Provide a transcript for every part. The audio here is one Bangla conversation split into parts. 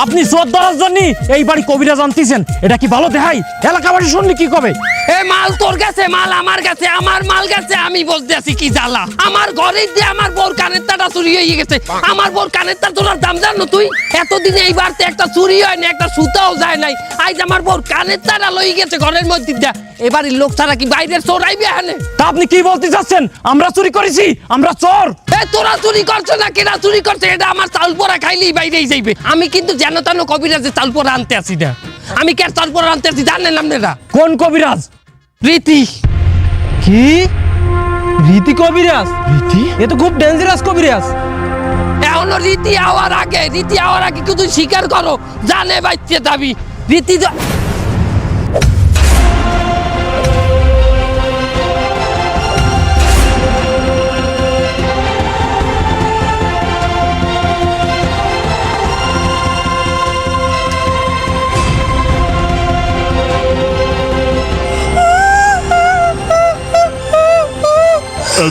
আপনি চোর ধরার জন্য এই বাড়ি কবিরাজ আনতেছেন, এটা কি ভালো দেখাই? এলাকাবাসী শুনলে কি কবে? এ মাল তোর কাছে, মাল আমার কাছে, আমার মাল কাছে। আমি বলতে আছি কি জ্বালা, আমার ঘরে দিয়ে আমার বোর কানের তারটা চুরি হয়ে গেছে। আমার বোর কানের তার তোর দাম জানো তুই? এতদিনে এই বাড়িতে একটা চুরি হয় না, একটা সুতাও যায় নাই। আজ আমার বোর কানের তারা লই গেছে ঘরের মধ্যে দিয়া। এবারের লোক ছাড়া কি বাইরের চোর আইবে এখানে? তা আপনি কি বলতে চাচ্ছেন? আমরা চুরি করেছি? আমরা চোর? এ তোরা চুরি করছো না, কেনা চুরি করছে? এটা আমার চাউল পোড়া খাইলেই বাইরেই যাইবে। আমি কিন্তু যেন তেন কবিরাজের চাউল পোড়া আনতে আসি না। আমি কে চাউল পোড়া আনতে আসি জানেন আপনারা? কোন কবিরাজ? রীতি। কি রীতি কবিরাজ? রীতি এ তো খুব ডেঞ্জারাস কবিরাজ। এখনো রীতি আওয়ার আগে, রীতি আওয়ার আগে কিন্তু স্বীকার করো, জানে বাইতে দাবি রীতি।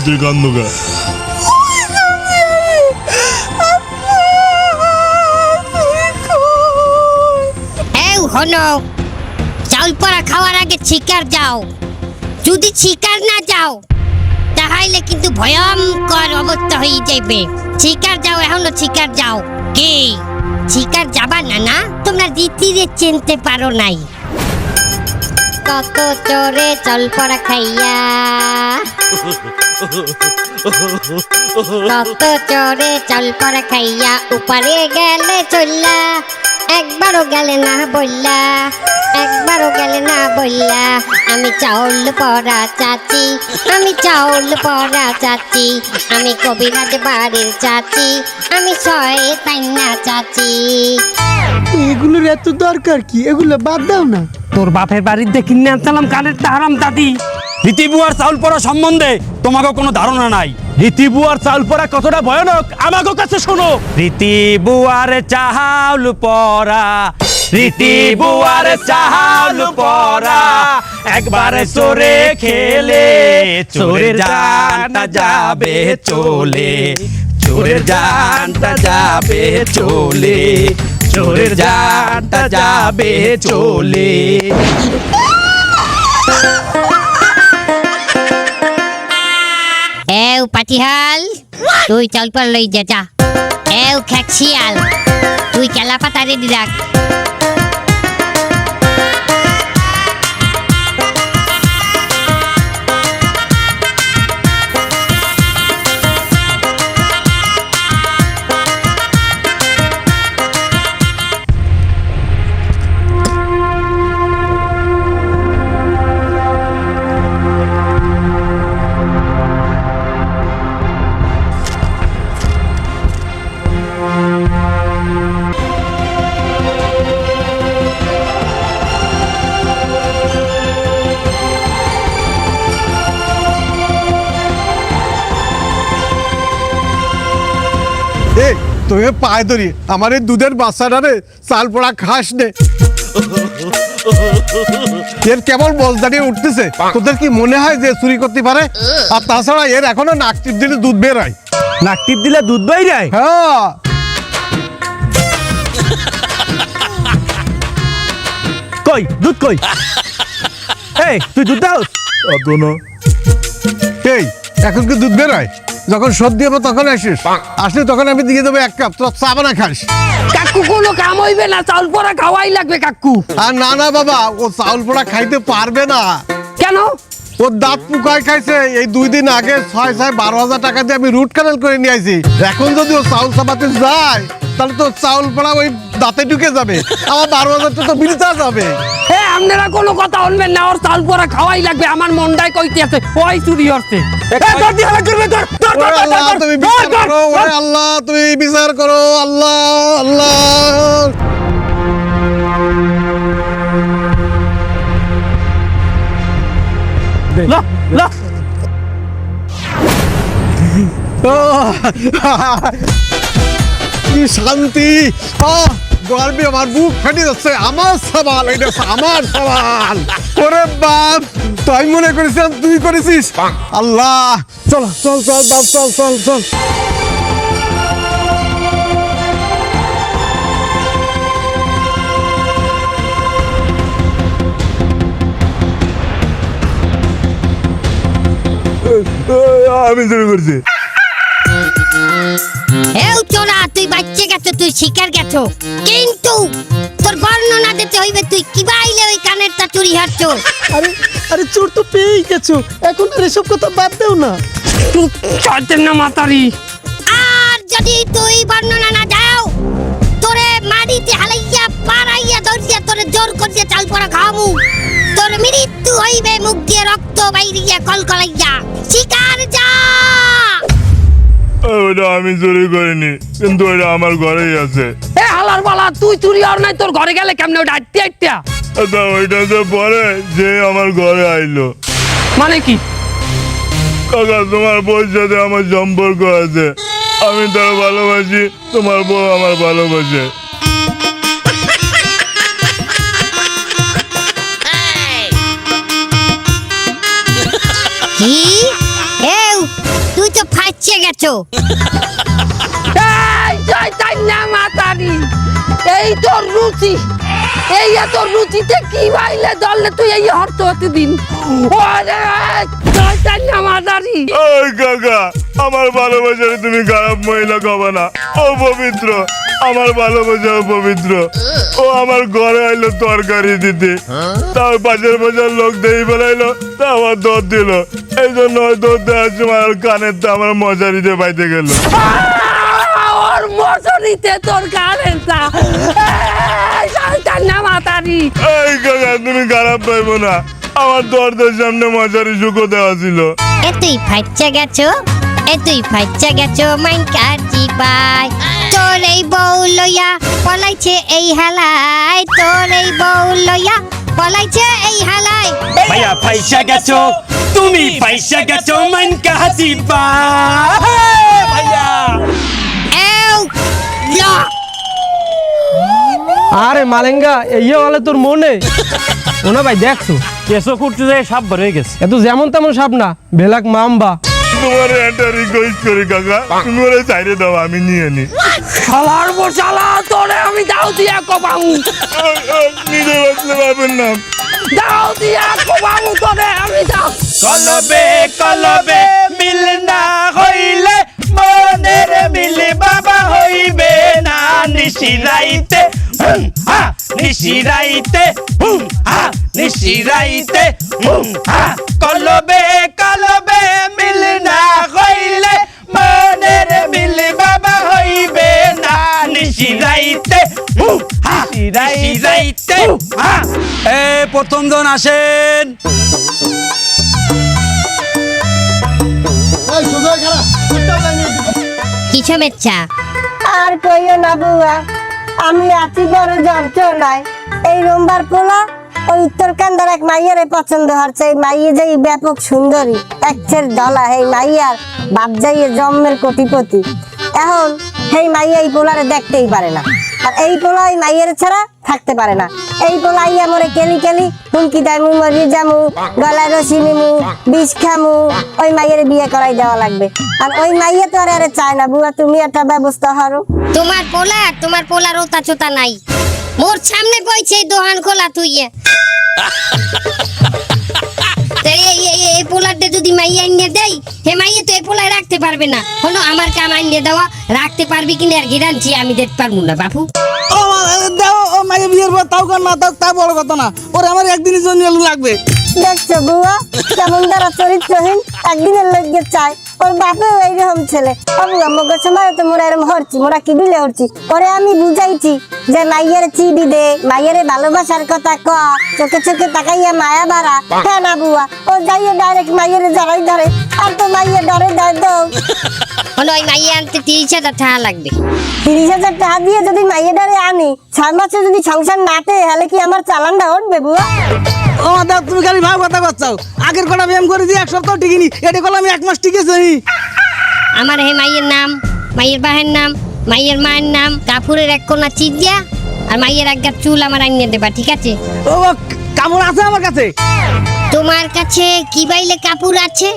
তুই কান্দুকা হলো চাউল পড়া খাওয়ার আগে শিকার যাও। যদি শিকার না যাও তাহলে কিন্তু ভয়ঙ্কর অবস্থা হয়ে যাবে। শিকার যাও, এখনো শিকার যাও। কি শিকার যাবা না? না তোমরা রীতিরে চিনতে পারো নাই। কত চোরে চাউল পড়া খাইয়া, কত চোরে চাউল পড়া খাইয়া উপরে গেলে চললা, একবারও গেলে না বললা, একবারও গেলে না বললা। আমি চাউল পড়া চাচি, আমি চাউল পড়া চাচি, আমি কবিরাজ বাড়ির চাচি, আমি শয়তান্না চাচি। এগুলোর এত দরকার কি? এগুলো বাদ দাও না। তোর বাপের বাড়ির দেখি নিয়ে আনছিলাম কানের তাহারাম দাদি। রীতিবুয়ার চাউল পড়া সম্বন্ধে তোমাকে কোনো ধারণা নাই। রীতিবুয়ার চাউল পড়া কতটা ভয়ানক আমাকে কাছে শোনো। রীতিবুয়ার চাউল পড়া, রীতিবুয়ার চাউল পড়া, একবার চোরে খেলে চোরের জানটা যাবে চলে, চোরের জানটা যাবে চলে, চোরের জানটা যাবে চলে। এও পাটিহাল, তুই চাউল পড়া লই যা যা। এও খেকশিয়াল, তুই কেলা পাতা রেডি রাখ। তোকে পায়ে ধরি, আমার এই দুধের বাচ্চাটারে চাল পড়া খাস নে। এর কেবল বল দাঁড়িয়ে উঠতেছে, তোদের কি মনে হয় যে চুরি করতে পারে? আর তাছাড়া এর এখনো নাক টিপ দিলে দুধ বের হয়। নাক টিপ দিলে দুধ বের হয়? হ্যাঁ। কই দুধ কই? এই তুই দুধ দাও? এই এখন কি দুধ বের হয়? যখন সর্দি হবে তখন আসিস, আসলে তখন আমি দিয়ে দেবো 1 কাপ, তোর চা বানা খাস। কাকু কোনো কাম হইবে না, চাউল পোড়া খাওয়াই লাগবে কাকু। আর না না বাবা, ও চাউল পোড়া খাইতে পারবে না। কেন? ওর দাঁত পুকায় খাইছে। এই 2 দিন আগে 6-12 হাজার টাকা দিয়ে আমি রুট ক্যানেল করে নিয়ে আইছি। এখন যদি ও চাউল চাপাতে যায় তাহলে তো চাউল পোড়া ওই দাঁতে ঢুকে যাবে, আমার 12,000 টাকা তো বিলিতে যাবে। এ আপনারা কোনো কথা শুনবেন না, ওর চাউল পোড়া খাওয়াই লাগবে। আমার মনটাই কইতে আছে ওই চুরি হচ্ছে। আল্লাহ তুমি বিচার করো, ওরে আল্লাহ তুমি বিচার করো, আল্লাহ আল্লাহ। লা লা কি শান্তি! গর্বে আমার বুক ফেটে যাচ্ছে। আমার সওয়াল, এটা আমার সওয়াল। ওরে বাপ, তাই মনে করেছিলাম তুই করেছিস। আল্লাহ, চল চল চল বাপ, চল চল চল। আমি চুরি করছি। এও তোরা তুই বাচ্চা গেছো, তুই শিকার গেছো, কিন্তু তোর বর্ণনা দিতে হইবে তুই কি বাইলে ওই কানেরটা চুরি হচ্ছ। আরে আরে চোর তো পেয়েই গেছো, এখন আর এসব কথা বাদ দেও না। চলতেন না মাতারি। আর যদি তুই বর্ণনা না দাও, তোরে মাটিতে হালাইয়া পাড়াইয়া ধরিয়া তোরে জোর করিয়া চাল পড়া খাওয়ামু। তোর মৃত্যু হইবে, মুখ দিয়ে রক্ত বাইরিয়া কলকলাইয়া। শিকার যা। ওটা আমি চুরি করিনি, কিন্তু ওটা আমার ঘরেই আছে। এ হালার বালা, তুই চুরি আর নাই, তোর ঘরে গেলে কেমনে ওটা আটতে আটটা? তা ওইটা তো পরে যে আমার ঘরে আইলো। মানে কি? কাকা, তোমার বউর সাথে আমার সম্পর্ক আছে, আমি তার ভালোবাসি, তোমার বউ আমার ভালোবাসে। কি? এও তুই তো ফাঁচে গেছো। এই শয়তান না মাতারি, এই তোর রুচি, এই তোর রুচিতে কি বাইলে দললে তুই এই হরতে হতে দিন। ওরে শয়তান না মাতারি। ওই কাকা, আমার ভালোবাসারে তুমি খারাপ মহিলা কবে না, ও পবিত্র, আমার ভালোবাসা ও পবিত্র। ও আমার ঘরে আইলো তরকারি দিতে, তার পাশের পাশের লোক দেই বেলাইলো, তা আমার দর দিল, এই জন্য ওই দর দেওয়ার সময় আর কানের তা আমার মশারিতে পাইতে গেল। ওর মশারিতে তোর কানেরটা, শয়তান না মাতারি। এই কাকা, তুমি খারাপ পাইবো না, আমার দরজার সামনে মশারি শুকো দেওয়া ছিল। তুই ফাঁচে গেছো, তুই ফাঁচে গেছো মাইন কাটি পাই। তোর এই বউ লইয়া পলাইছে এই হালাই, তোর এই বউ লইয়া পলাইছে এই হালাই। ভাইয়া পয়সা গেছো, তুমি পয়সা গেছো, মন কাহাতি পা ভাইয়া। এও ইয়া। আরে মালেঙ্গা, এই হলে তোর মনে ওনা ভাই দেখছো কেসো করতে যায় সাপ বার হয়ে গেছে। এত যেমন তেমন সাপ না, ভেলাক মাম্বা। তোমার একটা রিকোয়েস্ট করি কাকা, তুমি ওরা চাইরে দাও, আমি নিয়ে নি। শালার বসালা, তোরে আমি দাও দিয়া কবামু, নিজে বাঁচলে পাবেন না। দাও দিয়া কবামু, তোরে আমি দাও। কলবে কলবে মিল না হইলে মনের মিল বাবা হইবে না। নিশিরাইতে নিশিরাইতে নিশিরাইতে কলবে কলবে মিল না হইলে মনের মিল বাবা হইবে না। নিশিরাইতে নিশিরাইতে এ প্রথম জন আসেন। কি সমস্যা? আর কইও না বুয়া, আমি আছি বড় যন্ত্রণায়। এই রোমবার পোলা ওই উত্তরকান্দার এক মাইয়ারে পছন্দ হচ্ছে। এই মাইয়ে যাই ব্যাপক সুন্দরী, একচের দলা। এই মাইয়ার বাপ যাইয়ে জন্মের কোটিপতি। এখন সেই মাইয়া এই পোলারে দেখতেই পারে না, আর এই পোলা এই মাইয়ের ছাড়া থাকতে পারে না। এই পোলা ইয়া মরে কেলি কেলি হুমকি দেয়, মু মরি যামু, গলায় রশি নিমু, বিষ খামু। ওই মাইয়ের বিয়ে করাই দেওয়া লাগবে। আর ওই মাইয়া তো আর চায় না। বুয়া, তুমি একটা ব্যবস্থা করো। তোমার পোলার ওতা চোতা নাই। মোর সামনে বইছে দোকান খোলা তুই। এই পোলারটা যদি মাইয়া আইনে দেই, হে মাইয়া তো এই পোলায় রাখতে পারবে না। হলো আমার কাম আইনে দেওয়া, রাখতে পারবি কিনা আর গ্যারান্টি আমি দেখতে পারবো না বাপু। ও মাইয়া বিয়ের পর তাও কর না, তা বড় কথা না, ওরে আমার একদিনের জন্য লাগবে। দেখছো বুয়া কেমন তারা চরিত্রহীন, একদিনের লেগে চায়। ওর বাপে এইরকম ছেলে। বুয়া মগের সময় তো মোরা এরকম হরছি, মোরা কি বিলে হরছি। ওরে আমি বুঝাইছি যে মাইয়ের চিবি দে, মাইয়ের ভালোবাসার কথা ক, চোখে চোখে তাকাইয়া মায়া বাড়া। হ্যাঁ না বুয়া, ও যাইয়ে ডাইরেক্ট মাইয়ের জড়াই ধরে, আর তো মাইয়ের ডরে দেয় তো। হলো ওই মাইয়া আনতে 30,000 টাকা লাগবে। 30,000 টাকা দিয়ে যদি মাইয়ের ডরে আনি, 6 মাসে যদি সংসার নাটে, তাহলে কি আমার চালানটা উঠবে বুয়া? ও দাও, তুমি খালি ভাব কথা করছাও। আগের কটা ব্যায়াম করে দিয়ে 1 সপ্তাহ টিকিনি, এটা করলে আমি 1 মাস টিকেছি। আমার হে মাইয়ের নাম, মাইয়ের বাহের নাম, মাইয়ের মায়ের নাম, কাপুরের এক কোনা চিট দিয়া, আর মাইয়ের এক গাছ চুল আমার আইনে দেবা, ঠিক আছে? ও কাপড় আছে আমার কাছে। তোমার কাছে কি বাইলে কাপড় আছে?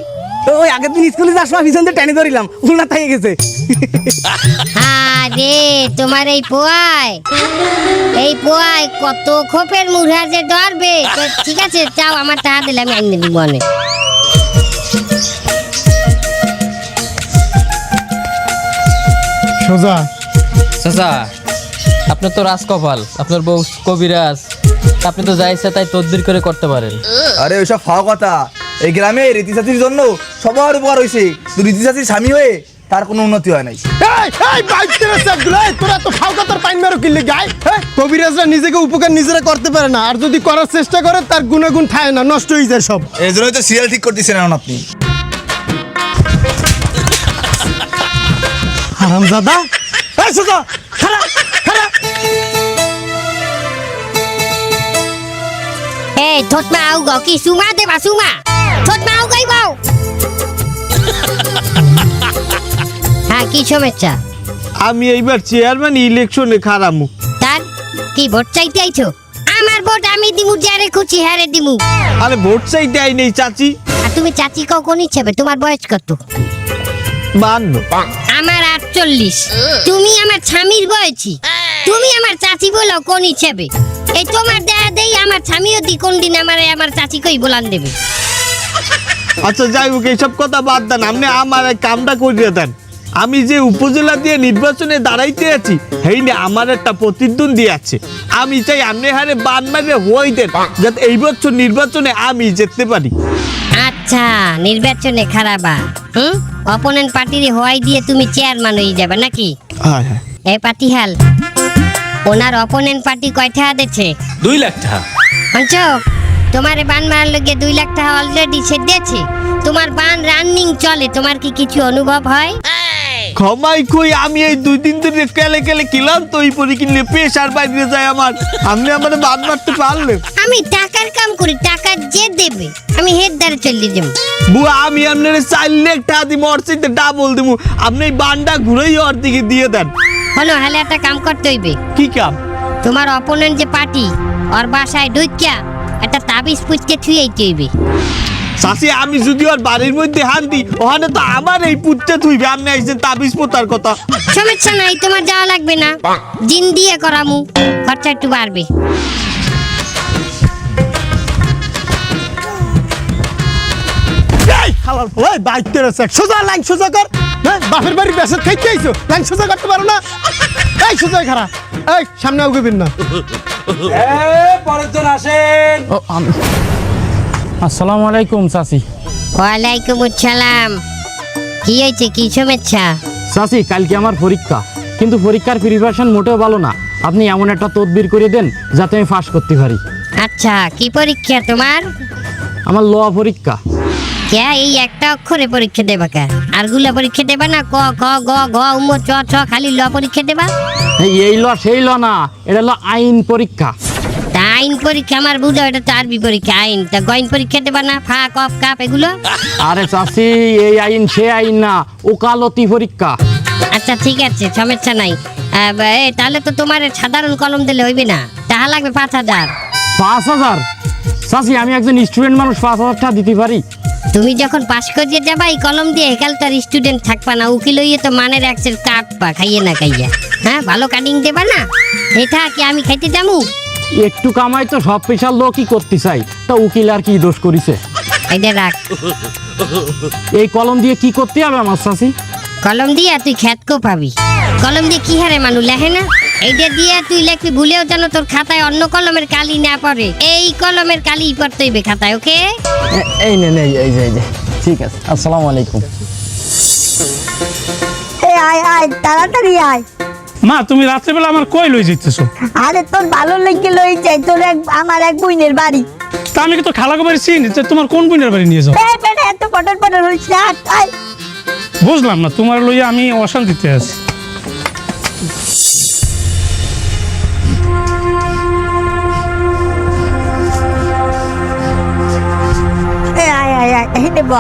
ওই আগের দিন স্কুলে যাওয়ার সময় পিছন দিয়ে টেনে ধরিলাম, উল্টা থেকে গেছে। আরে তোমার এই পোয়ায় কত খোপের মুড়া যে ধরবে। তো ঠিক আছে, চাও আমার টাকা দিলে আমি আইনে দিব। সোজা। চাচা আপনার তো রাজকপাল, আপনার বউ কবিরাজ, আপনি তো যা ইচ্ছা তাই তদবির করে করতে পারেন। আরে ওইসব ফাও কথা। এই গ্রামে রীতি চাচির জন্য সবার উপকার হয়েছে, তো রীতি চাচির স্বামী হয়ে তার কোনো উন্নতি হয় নাই। তোরা তো ফাউকাতার পাইন মেরো কিনলে গায়। কবিরাজরা নিজেকে উপকার নিজেরা করতে পারে না, আর যদি করার চেষ্টা করে তার গুণাগুণ ঠায় না, নষ্ট হয়ে যায় সব। এই জন্যই তো সিরিয়াল ঠিক করতেছেন এখন আপনি। হারামজাদা, এই সোজা খারাপ খারাপ। এই থতমা আউ গো কি সুমা দেবা সুমা, থতমা আউ গই বাউ। হ্যাঁ কি সমস্যা? আমি এইবার চেয়ারম্যান ইলেকশনে খারামু। তার কি ভোট চাইতে আইছো? আমার ভোট আমি দিমু, যারে খুশি হারে দিমু। আরে ভোট চাইতে আই নেই চাচি। আর তুমি চাচি কখন ইচ্ছাবে? তোমার বয়স কত? 52। আমার 48। তুমি আমার স্বামীর বয়সী, তুমি আমার চাচি বলো কোন হিসাবে? এই তোমার দেয়া দেই আমার স্বামীও দি কোন দিন আমার চাচি কই বলান দেবে। আচ্ছা যাই হোক, এইসব কথা বাদ দেন, আপনি আমার এক কামটা করিয়ে দেন। আমি যে উপজেলা দিয়ে নির্বাচনে দাঁড়াইতে আছি, সেই নিয়ে আমার একটা প্রতিদ্বন্দ্বী আছে। আমি চাই আপনি হারে বান মারে হই দেন, যাতে এই বছর নির্বাচনে আমি জিততে পারি। আচ্ছা নির্বাচনে খারাপা, অপোনেন্ট পার্টির হওয়াই দিয়ে তুমি চেয়ারম্যান হয়ে যাবে নাকি? হ্যাঁ হ্যাঁ। এই পাটিহাল, ওনার অপোনেন্ট পার্টি কয়টা দিয়েছে? 2 লাখ টাকা। পঞ্চো, তোমারে বান মারার লগে 2 লাখ টাকা অলরেডি সে দিয়েছে। তোমার বান রানিং চলে, তোমার কি কিছু অনুভব হয়? ক্ষমাই কই, আমি এই 2 দিন ধরে কেলে কেলে কিলাম তো এই পরি কিনলে প্রেশার বাইরে যায় আমার। আপনি আমার বান মারতে পারলেন? আমি টাকার কাম করি, টাকা যে দেবে আমি হেড দ্বারে চলে যাব। বুয়া আমি আপনার 4 লাখ টাকা দিব, ওর চাইতে ডাবল দিব। আপনি এই বানটা ঘুরেই ওর দিকে দিয়ে দেন। হলো হলে একটা কাম করতে হইবে। কি কাম? তোমার অপোনেন্ট যে পার্টি, ওর বাসায় ঢুকিয়া একটা তাবিজ পুচকে থুইতে হইবে। চাচি আমি যদি ওর বাড়ির মধ্যে হান দিই, ওখানে তো আমার এই পুত্তে থুইবে। আপনি আইছেন তাবিজ পোতার কথা। সমস্যা নাই, তোমার যাওয়া লাগবে না, জিন দিয়ে করামু, খরচা একটু বাড়বে। এই হালাল ওই বাইতে রয়েছে, সোজা লাইন সোজা কর। হ্যাঁ বাপের বাড়ি বেসত খাইতে আইছো, লাইন সোজা করতে পারো না? এই সোজা খারা, এই সামনে উগবেন না। পরের জন আসেন। ও আসসালামু আলাইকুম চাচি। ওয়ালাইকুম আসসালাম। কি হয়েছে, কি সমস্যা? চাচি কালকে আমার পরীক্ষা, কিন্তু পরীক্ষার প্রিপারেশন মোটেও ভালো না। আপনি এমন একটা তদবির করে দেন যাতে আমি পাস করতে পারি। আচ্ছা কি পরীক্ষা তোমার? আমার ল পরীক্ষা। কে এই একটা অক্ষরে পরীক্ষা দেবা কে? আরগুলা পরীক্ষা দেবা না? ক খ গ ঘ উম চ ছ খালি ল পরীক্ষা দেবা? এই ল সেই ল না, এটা হলো আইন পরীক্ষা। তা আইন পরীক্ষা আমার বুঝো, এটা তো আরবি পরীক্ষা। আইন তা গইন পরীক্ষা দেবা না? ফা কফ কাপ এগুলো? আরে চাচি এই আইন সে আইন না, ওকালতি পরীক্ষা। আচ্ছা ঠিক আছে, সমস্যা নাই। তাহলে তো তোমার সাধারণ কলম দিলে হইবে না, টাকা লাগবে 5000। 5000? চাচি আমি একজন স্টুডেন্ট মানুষ, 5000 টাকা দিতে পারি? তুমি যখন পাস করিয়ে যাবা এই কলম দিয়ে, একাল তো আর স্টুডেন্ট থাকবা না। উকিল হইয়ে তো মানের একসের কাটবা, খাইয়ে না খাইয়া। হ্যাঁ ভালো কাটিং দেবা না? এটা কি আমি খাইতে যাবো? একটু কামাই তো সব পেশার লোকই করতে চাই, তা উকিল আর কি দোষ করিছে? এটা রাখ। এই কলম দিয়ে কি করতে হবে আমার চাচি? কলম দিয়ে তুই খ্যাতকো পাবি। কলম দিয়ে কি হারে মানুষ লেখে না? এইটা দিয়ে তুই লেখবি, ভুলেও যেন তোর খাতায় অন্য কলমের কালি না পড়ে। এই কলমের কালি পড়তে হইবে খাতায়, ওকে? এই নেন, এই যে ঠিক আছে। আসসালামু আলাইকুম। আয় আয় তাড়াতাড়ি আয়। মা তুমি রাত্রেবেলা আমার কই লই যাইতেছো? আরে তোর ভালো লেগে লই যাই, তোর আমার এক বোনের বাড়ি। তা আমি তো খালাকে বাড়ি চিনি, যে তোমার কোন বোনের বাড়ি নিয়ে যাও? বেটা এত পটর পটর হইছ না, আয়। বুঝলাম না, তোমার লইয়া আমি অশান্তিতে আছি। আয় আয় আয় হেঁটে ব।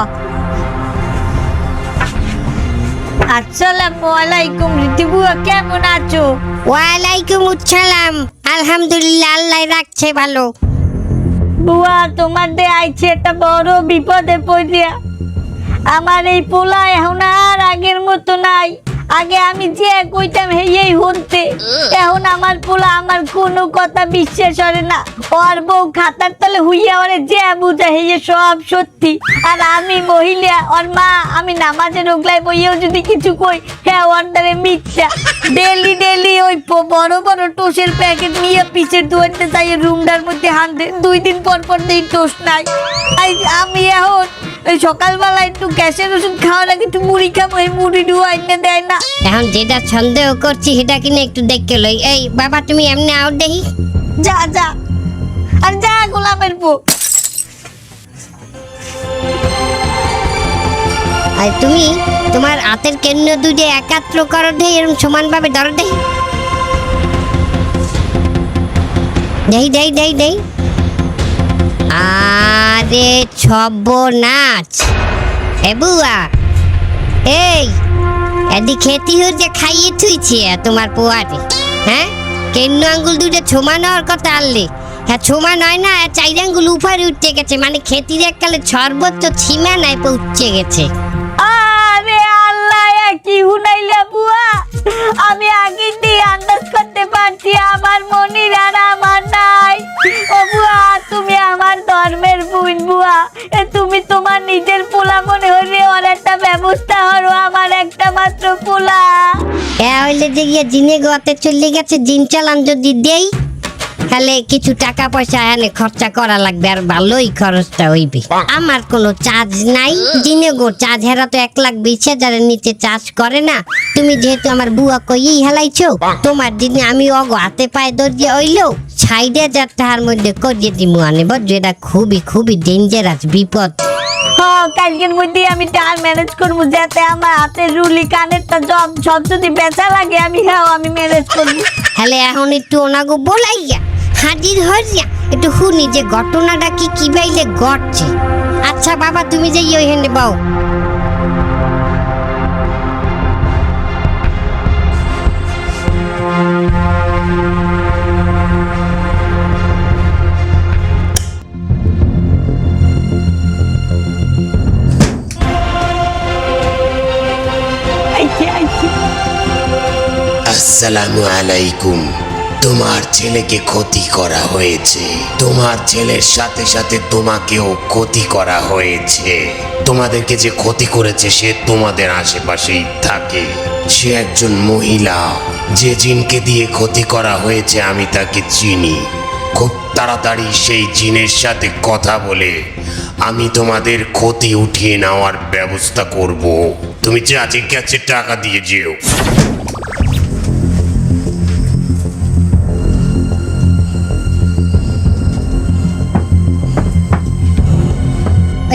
আসসালামু আলাইকুম রীতি বুয়া, কেমন আছো? ওয়ালাইকুম আসসালাম। আলহামদুলিল্লাহ, আল্লাহ রাখছে ভালো। বুয়া তোমার দে আইছে একটা বড় বিপদে পড়িয়া। আমার এই পোলা এখন আর আগের মতো নাই। আগে আমি যে কইতাম হেই হতে, এখন আমার পোলা আমার কোনো কথা বিশ্বাস করে না। ওর বউ খাতার তলে হুইয়া ওরে যে বুঝা হেয়ে সব সত্যি। আর আমি মহিলা ওর মা, আমি নামাজের ওগলায় বইয়েও যদি কিছু কই হ্যাঁ ওয়ান্ডারে মিথ্যা। ডেলি ওই বড় বড় টোস্টের প্যাকেট নিয়ে পিছের দুয়ারতে যাই রুমটার মধ্যে হাঁটতে, 2 দিন পর দেই টোস্ট নাই। আমি এখন ওই সকালবেলা একটু গ্যাসের ওষুধ খাওয়ার আগে একটু মুড়ি খাবো, এই মুড়ি ডুয়া এনে দেয় না। এখন যেটা সন্দেহ করছি সেটা কিনে একটু দেখতে লই। এই বাবা তুমি এমনি আউট দেখি। যা আর যা গোলামের বউ। আর তুমি তোমার হাতের কেন্দ্র দুটো একাত্র করো দেই, এরকম সমানভাবে ধরো দেই। দেই আরে ছব্বনাচ। এ বুয়া, এই এদি খেতি হচ্ছে খাইয়ে থুইছি তোমার পোয়ারে। হ্যাঁ, কেন্দ্র আঙ্গুল দুটো সমান হওয়ার কথা আনলে, হ্যাঁ সমান হয় না, 4 আঙ্গুল উপরে উঠতে গেছে, মানে খেতির এককালে সর্বোচ্চ সীমানায় পৌঁছে গেছে। আরে আল্লাহ, কি হুনাইলা বুয়া, আমি আগে দিয়ে আন্দাজ করতে পারছি আমার মনির আর আমার নাই। ও বুয়া, তুমি আমার ধর্মের বোন বুয়া, তুমি তোমার নিজের পোলা মনে হলে ওর একটা ব্যবস্থা হলো, আমার একটা মাত্র পোলা। হইলে যে গিয়ে জিনে গোয়াতে চলে গেছে, জিন চালান যদি দেই তাহলে কিছু টাকা পয়সা এনে খরচা করা লাগবে, আর ভালোই খরচটা হইবে। আমার কোনো চার্জ নাই, জিনে গো চার্জ হেরা তো 1,20,000-এর নিচে চার্জ করে না। তুমি যেহেতু আমার বুয়া কইয়েই হেলাইছো, তোমার দিনে আমি অগো হাতে পায়ে দরজে হইলো 60,000 টাকার মধ্যে করিয়ে দিমু আনে, বুঝছো? এটা খুবই ডেঞ্জারাস, বিপদ। কালকের মধ্যে আমি টার ম্যানেজ করবো, যাতে আমার হাতের রুলি কানেরটা সব যদি বেচা লাগে আমি ম্যানেজ করবো। হ্যালে এখন একটু ওনাগো বলাইয়া হাজির হইয়া একটু শুনি যে ঘটনাটা কি বাইলে ঘটছে। আচ্ছা বাবা, তুমি যে ওই হেন্ডে বাও। আসসালামু আলাইকুম। তোমার ছেলেকে ক্ষতি করা হয়েছে, তোমার ছেলের সাথে সাথে তোমাকেও ক্ষতি করা হয়েছে। তোমাদেরকে যে ক্ষতি করেছে সে তোমাদের আশেপাশেই থাকে। সে একজন মহিলা, যে জিনকে দিয়ে ক্ষতি করা হয়েছে আমি তাকে চিনি। খুব তাড়াতাড়ি সেই জিনের সাথে কথা বলে আমি তোমাদের ক্ষতি উঠিয়ে নেওয়ার ব্যবস্থা করব। তুমি চাচির কাছে টাকা দিয়ে যেও।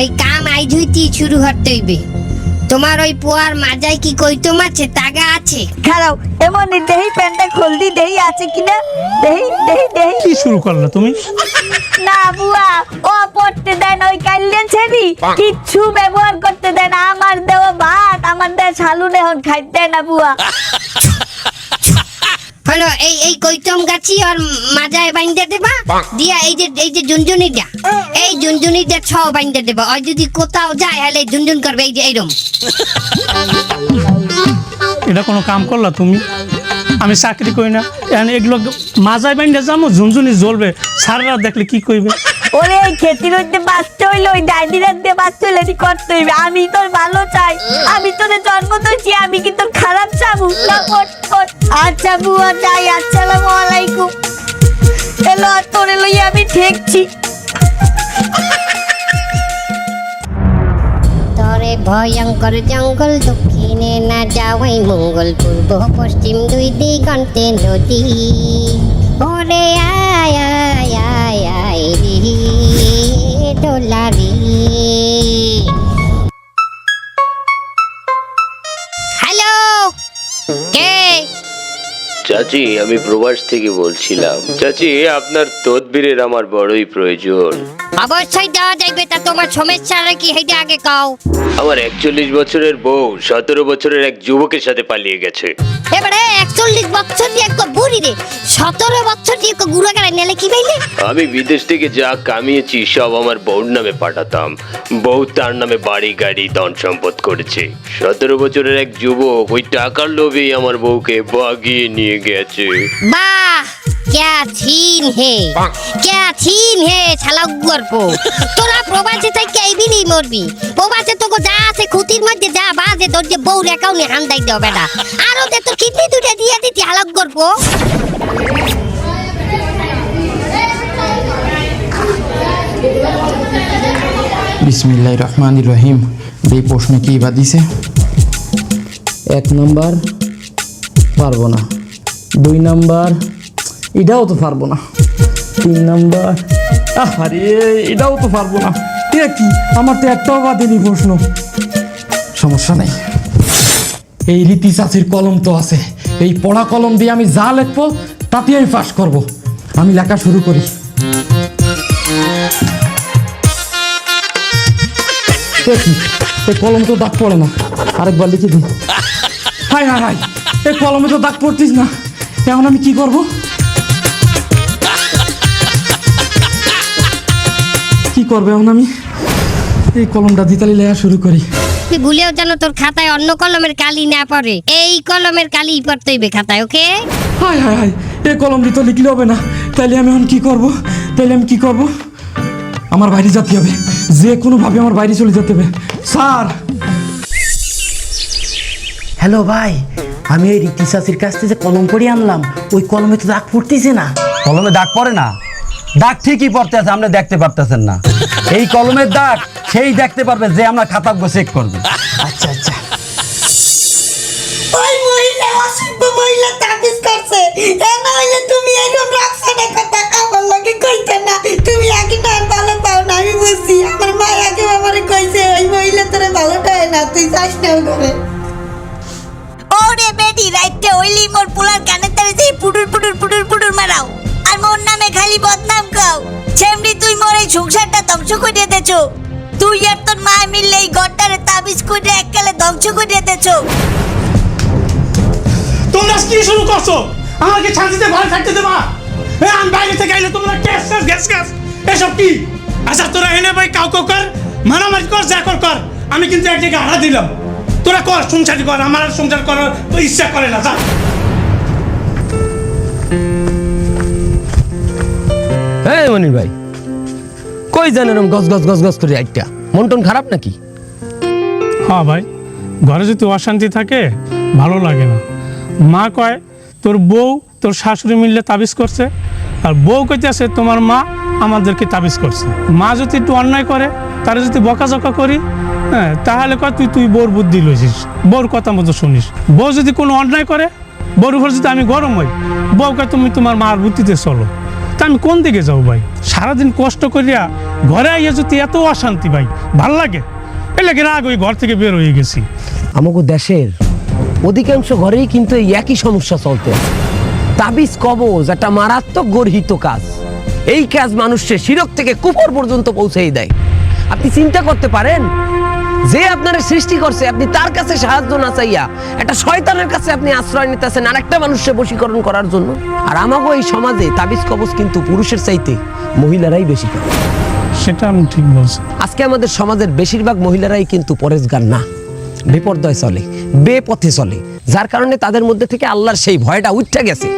ওই কাম আইজ হইতেই শুরু হতে হইবে। তোমার ওই পোয়ার মাজায় কি কইতম আছে, তাগা আছে? খারাপ এমন দেহি প্যান্টটা খোলদি, দেহি আছে কিনা, দেহি কি শুরু করলে তুমি? না বুয়া, ও পড়তে দেয় না, ওই কাইলেন ছেড়ি কিচ্ছু ব্যবহার করতে দেয় না। আমার দেওয়া ভাত, আমার দেওয়া শালু এখন খাইতে দেয় না বুয়া। হলো এই কইতম গাছি আর মাজায় বাইন্দে দেবা, দিয়া এই যে জুনজুনিটা, এই জুনজুনিটা ছও বাইন্দে দেবা। ওই যদি কোথাও যায় তাহলে জুনজুন করবে, এই যে এইরকম। এটা কোনো কাম করলা তুমি? আমি চাকরি করি না, এগুলো মাজায় বাইন্দে যাবো, ঝুনঝুনি জ্বলবে, সাররা দেখলে কি কইবে? ওরে এই খেতির মধ্যে বাঁচতে হইলে ওই ডাইনিরাত দিয়ে বাঁচতে হইলে করতে হইবে। আমি তোর ভালো চাই, আমি তোদের জন্ম দিয়েছি, আমি কি তোর খারাপ চাবো? আচ্ছা বুয়া যাই, আসসালামু আলাইকুম। এলো তোরে লই আমি ঠেকছি। তরে ভয়ঙ্কর জঙ্গল, দক্ষিণে না যাওয়াই মঙ্গল, পূর্ব পশ্চিম 2 দিগন্তে নদী। ওরে আয় আয় আয় আয় রে ডোলারি। হ্যালো, কে? চাচি, আমি প্রবাস থেকে বলছিলাম। চাচি, আপনার তদবিরের আমার বড়ই প্রয়োজন। অবশ্যই দেওয়া যাইবে, তা তোমার সমস্যা কি হেইটা আগে কও। আমার 41 বছরের বউ 17 বছরের এক যুবকের সাথে পালিয়ে গেছে। এবারে 41 বছর দিয়ে এক বুড়ি রে 17 বছর দিয়ে গুড়া গাড়ি নেলে কি পাইলে? আমি বিদেশ থেকে যা কামিয়েছি সব আমার বউর নামে পাঠাতাম। বউ তার নামে বাড়ি গাড়ি ধন সম্পদ করেছে। 17 বছরের এক যুবক ওই টাকার লোভেই আমার বউকে বাগিয়ে নিয়ে গেছে। বাহ, क्या छीन है শালা গর্প। তোরা প্রবাসে থেকে এইবিলি মরবি। প্রবাসে তোকে যা আছে খুতির মধ্যে যা বাজে তোর যে বউর অ্যাকাউন্টে হান্দাই দাও বেটা। আর ওদের তো কিডনি দুটো দিয়ে দিতি হালাক গর্প। বিসমিল্লাহির রহমানির রহিম। এই প্রশ্ন কি বা দিছে? 1 নাম্বার পারবো না, 2 নাম্বার এটাও তো পারবো না, 3 নাম্বার আরে এটাও তো পারবো না। এটা কি? আমার তো একটাও বাদেনি প্রশ্ন। সমস্যা নেই, এই রীতি চাচির কলম তো আছে। এই পড়া কলম দিয়ে আমি যা লিখবো তাতে আমি পাস করব। আমি লেখা শুরু করি। এই কলম তো দাগ পড়ে না, আরেকবার লিখে দিই। হাই হাই হাই, এই কলমে তো দাগ পড়তিস না। এখন আমি কি করব? কি করবে এখন আমি? এই কলমটা দিতালি লেখা শুরু করি। তুই ভুলেও যেন তোর খাতায় অন্য কলমের কালি না পড়ে। এই কলমের কালি পড়তে হইবে খাতায়, ওকে? হাই হাই হাই, এই কলম দিয়ে তো লিখলে হবে না। তাইলে আমি এখন কি করব? আমার বাইরে যেতে হবে, যে কোনো ভাবে আমার বাইরে চলে যেতে হবে। স্যার, হ্যালো ভাই, আমি এই রীতি চাচির কাছ থেকে যে কলম করে আনলাম, ওই কলমে তো দাগ পড়তেছে না। কলমে দাগ পড়ে না? দাগ ঠিকই পড়তে আছে, আপনি দেখতে পারতেছেন না। এই কলমের দাগ সেই দেখতে পারবে যে আমরা খাতাগুলো চেক করবে। আচ্ছা আচ্ছা। ওই মহিলা অসভ্য মহিলা তাবিজ করছে। না হইলে তুমি এরকম রাখছানে কথা আমার লাগে কইতে না। তুমি আগে না ভালো পাও না, আমি বুঝছি। আমার মা আগে আমারে কইছে ওই মহিলা তোরে ভালো পায় না, তুই যাস না ওখানে। ওরে বেটি, রাইতে ওইলি মোর পোলার কানে তারে যে পুটুর পুটুর পুটুর পুটুর মারাও আর মোর নামে খালি বদনাম গাও। সেমনি তুই মোর এই সংসারটা ধ্বংস করে দেছো। তুই আর তোর মা মিললে এই ঘরটারে তাবিজ করে এককালে ধ্বংস করে দেছো। তোমরা কি শুরু করছো? আমাকে শান্তিতে ভালো থাকতে দেবা? আমি বাইরে থেকে আইলে তোমরা গ্যাস এসব কি? আচ্ছা তোরা এনে ভাই কাউ কর, মারামারি কর, যা কর। আমি কিন্তু এক জায়গায় হারা দিলাম। তোরা কর, সংসার কর। আমার আর সংসার করার ইচ্ছা করে না। যা। হ্যাঁ মনির ভাই, কই জান এরকম গস করে একটা মন টন খারাপ নাকি? হ্যাঁ ভাই, ঘরে যদি অশান্তি থাকে ভালো লাগে না। মা কয় তোর বউ তোর শাশুড়ি মিললে তাবিজ করছে, আর বউ কইতেছে তোমার মা আমাদেরকে তাবিজ করছে। মা যদি একটু অন্যায় করে, তারা যদি বকাঝকা করি, হ্যাঁ তাহলে কয় তুই বউর বুদ্ধি লইছিস, বউর কথা মতো শুনিস। বউ যদি কোনো অন্যায় করে, বউর উপর যদি আমি গরম হই, বউ কয় তুমি তোমার মার বুদ্ধিতে চলো। তা আমি কোন দিকে যাবো ভাই? সারাদিন কষ্ট করিয়া ঘরে আইয়া যদি এত অশান্তি ভাই, ভাল লাগে? এর লাগে রাগ ওই ঘর থেকে বের হয়ে গেছি। আমাকে দেশের অধিকাংশ ঘরেই কিন্তু এই একই সমস্যা চলতে আছে। তাবিজ কবজ একটা মারাত্মক গর্হিত কাজ। এই কাজ মানুষের শিরক থেকে কুফর পর্যন্ত পৌঁছেই দেয়। আপনি চিন্তা করতে পারেন, যে আপনার সৃষ্টি করছে, আপনি তার কাছে সাহায্য না চাইয়া একটা শয়তানের কাছে আপনি আশ্রয় নিতেছেন আর একটা মানুষকে বশীকরণ করার জন্য। আর আমাগো এই সমাজে তাবিজ কবজ কিন্তু পুরুষের চাইতে মহিলারাই বেশি করে। সেটা আমি ঠিক বলছি। আজকে আমাদের সমাজের বেশিরভাগ মহিলারাই কিন্তু পরেশগার না, বিপর্যয় চলে, বেপথে চলে, যার কারণে তাদের মধ্যে থেকে আল্লাহর সেই ভয়টা উঠে গেছে।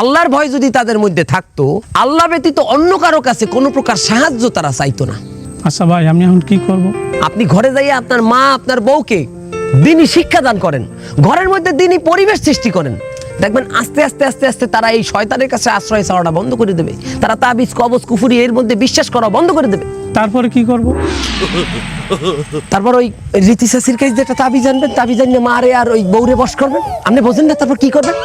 আল্লাহর ভয় যদি তাদের মধ্যে থাকতো, আল্লাহ ব্যতীত অন্য কারো কাছে কোনো প্রকার সাহায্য তারা চাইতো না। আচ্ছা ভাই, আমি এখন কি করব? আপনি ঘরে যাইয়া আপনার মা আপনার বউকে দ্বীনি শিক্ষা দান করেন, ঘরের মধ্যে দ্বীনি পরিবেশ সৃষ্টি করেন। দেখবেন আস্তে আস্তে আস্তে আস্তে তারা এই শয়তানের কাছে আশ্রয় চাওয়াটা বন্ধ করে দেবে। তারা তাবিজ কবজ কুফরি এর মধ্যে বিশ্বাস করা বন্ধ করে দেবে। তারপরে কি করব? তারপর ওই রীতি চাচির কাছে যেটা তাবিজ আনবেন, তাবিজ আনলে মারে আর ওই বউরে বশ করবেন। আপনি বোঝেন না তারপর কি করবেন?